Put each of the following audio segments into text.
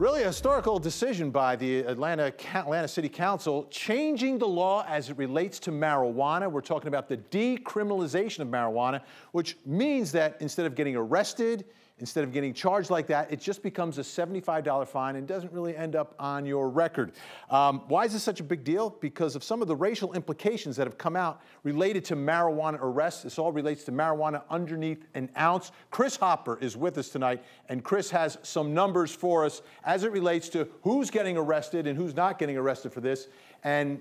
Really a historical decision by the Atlanta City Council, changing the law as it relates to marijuana. We're talking about the decriminalization of marijuana, which means that instead of getting arrested, instead of getting charged like that, it just becomes a $75 fine and doesn't really end up on your record. Why is this such a big deal? Because of some of the racial implications that have come out related to marijuana arrests. This all relates to marijuana underneath an ounce. Chris Hopper is with us tonight, and Chris has some numbers for us as it relates to who's getting arrested and who's not getting arrested for this. And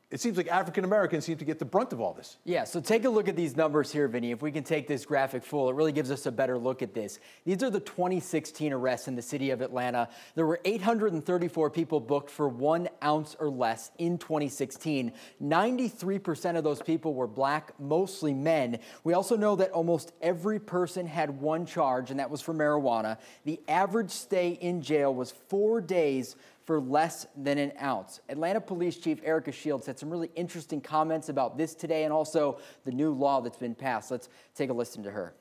it seems like African Americans seem to get the brunt of all this. Yeah, so take a look at these numbers here, Vinny. If we can take this graphic full, it really gives us a better look at this. These are the 2016 arrests in the city of Atlanta. There were 834 people booked for 1 ounce or less in 2016. 93% of those people were black, mostly men. We also know that almost every person had one charge, and that was for marijuana. The average stay in jail was 4 days for less than an ounce. Atlanta Police Chief Erica Shields had some really interesting comments about this today and also the new law that's been passed. Let's take a listen to her.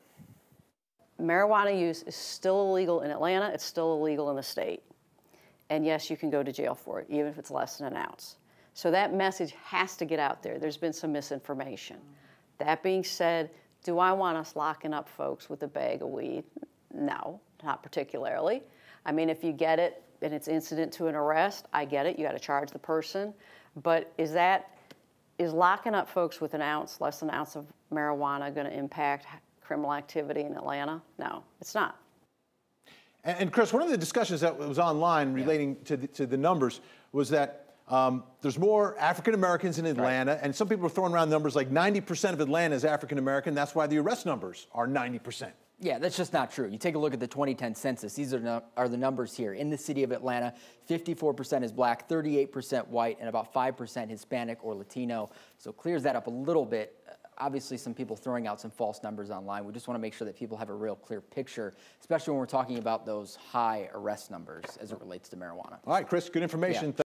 Marijuana use is still illegal in Atlanta. It's still illegal in the state. And yes, you can go to jail for it, even if it's less than an ounce. So that message has to get out there. There's been some misinformation. That being said, do I want us locking up folks with a bag of weed? No, not particularly. I mean, if you get it, and it's incident to an arrest, I get it, you gotta charge the person. But is locking up folks with an ounce, less than an ounce of marijuana gonna impact criminal activity in Atlanta? No, it's not. And Chris, one of the discussions that was online relating to the numbers was that there's more African Americans in Atlanta, and some people are throwing around numbers like 90% of Atlanta is African American. That's why the arrest numbers are 90%. Yeah, that's just not true. You take a look at the 2010 census. These are the numbers here. In the city of Atlanta, 54% is black, 38% white, and about 5% Hispanic or Latino. So clears that up a little bit. Obviously, some people throwing out some false numbers online. We just want to make sure that people have a real clear picture, especially when we're talking about those high arrest numbers as it relates to marijuana. All right, Chris, good information. Yeah.